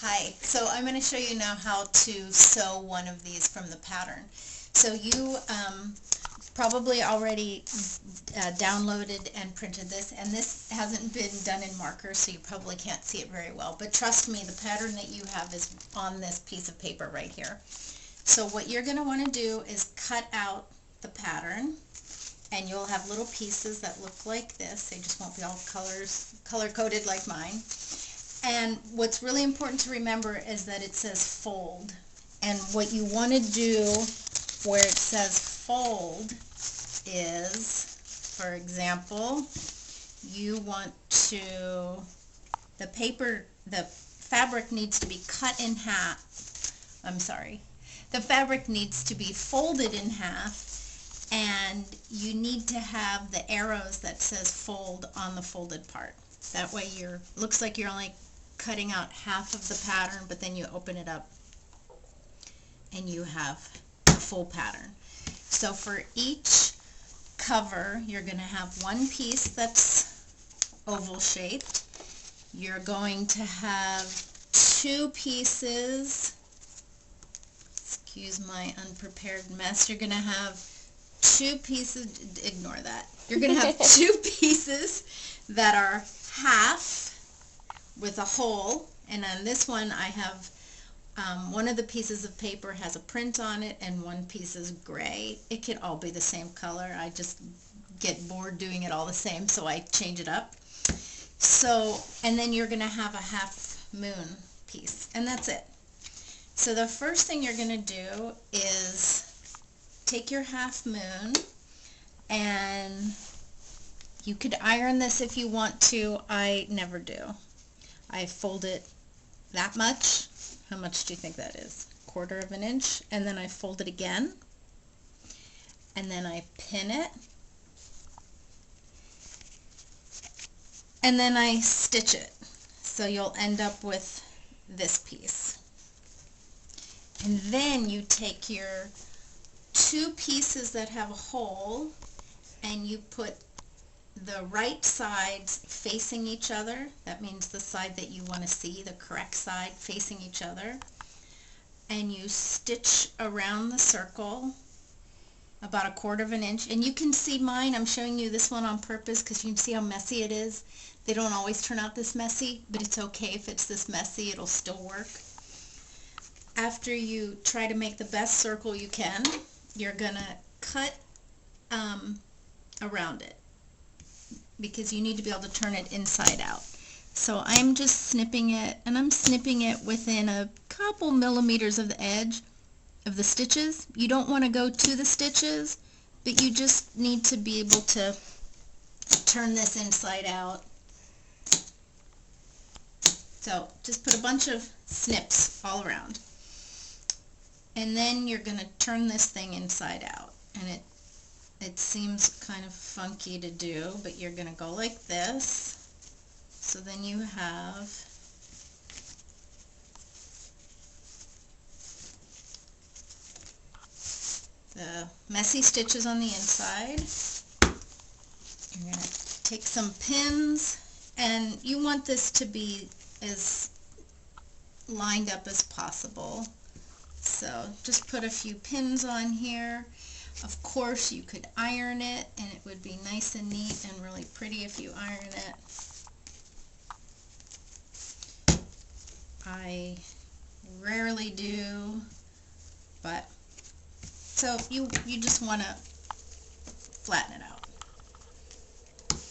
Hi, so I'm going to show you now how to sew one of these from the pattern. So you probably already downloaded and printed this, and this hasn't been done in marker, so you probably can't see it very well. But trust me, the pattern that you have is on this piece of paper right here. So what you're going to want to do is cut out the pattern, and you'll have little pieces that look like this. They just won't be all color-coded like mine. And what's really important to remember is that it says fold. And what you want to do where it says fold is, for example, you want to, the fabric needs to be cut in half. The fabric needs to be folded in half, and you need to have the arrows that says fold on the folded part. That way looks like you're only cutting out half of the pattern, but then you open it up and you have the full pattern. So for each cover, you're going to have one piece that's oval shaped. You're going to have two pieces, excuse my unprepared mess, you're going to have two pieces, ignore that, you're going to have two pieces that are half with a hole, and on this one I have one of the pieces of paper has a print on it and one piece is gray. It could all be the same color. I just get bored doing it all the same, so I change it up. So, and then you're going to have a half moon piece, and that's it. So the first thing you're going to do is take your half moon, and you could iron this if you want to. I never do. I fold it that much. How much do you think that is? 1/4 of an inch. And then I fold it again. And then I pin it. And then I stitch it. So you'll end up with this piece. And then you take your two pieces that have a hole and you put the right sides facing each other. That means the side that you want to see, the correct side facing each other. And you stitch around the circle about 1/4 of an inch. And you can see mine, I'm showing you this one on purpose because you can see how messy it is. They don't always turn out this messy, but it's okay if it's this messy, it'll still work. After you try to make the best circle you can, you're gonna cut around it, because you need to be able to turn it inside out. So I'm just snipping it, and I'm snipping it within a couple millimeters of the edge of the stitches. You don't want to go to the stitches, but you just need to be able to turn this inside out. So just put a bunch of snips all around. And then you're going to turn this thing inside out. And it seems kind of funky to do, but you're going to go like this. So then you have the messy stitches on the inside. You're going to take some pins, and you want this to be as lined up as possible. So just put a few pins on here. Of course, you could iron it, and it would be nice and neat and really pretty if you iron it. I rarely do, but so you just want to flatten it out.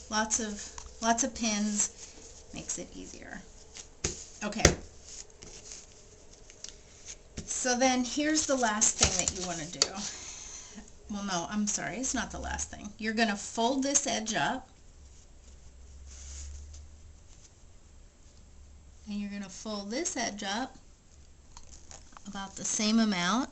Lots of pins makes it easier. Okay. So then here's the last thing that you want to do. Well, no, I'm sorry, it's not the last thing. You're going to fold this edge up, and you're going to fold this edge up about the same amount.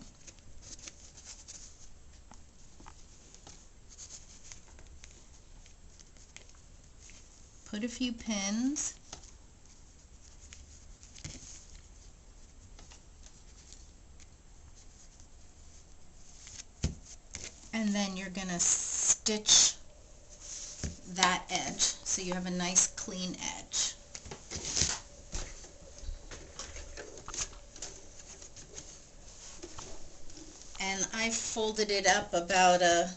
Put a few pins. And then you're going to stitch that edge so you have a nice clean edge. I folded it up about a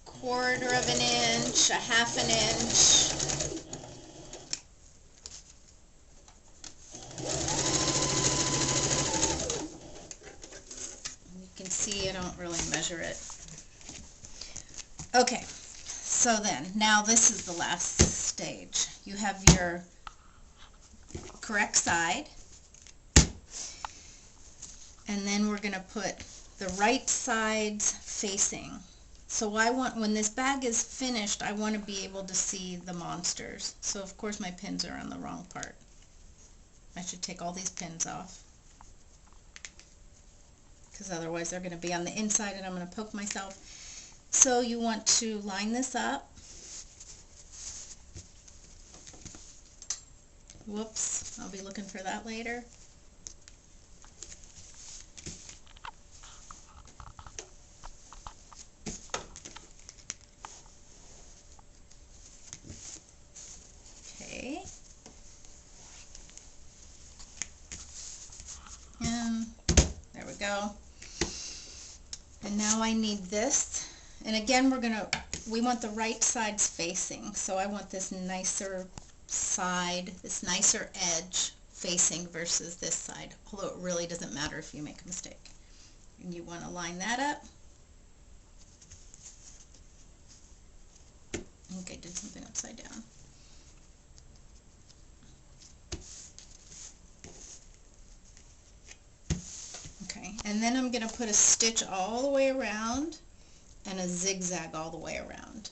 quarter of an inch, a half an inch. You can see I don't really measure it. Okay, so then, now this is the last stage. You have your correct side, and then we're going to put the right sides facing. So when this bag is finished, I want to be able to see the monsters. So of course my pins are on the wrong part. I should take all these pins off, because otherwise they're going to be on the inside and I'm going to poke myself. So you want to line this up. Whoops, I'll be looking for that later. Okay. There we go. And now I need this. And again, we want the right sides facing. So I want this nicer side, this nicer edge facing versus this side. Although it really doesn't matter if you make a mistake. And you want to line that up. I think I did something upside down. Okay, and then I'm going to put a stitch all the way around and a zigzag all the way around.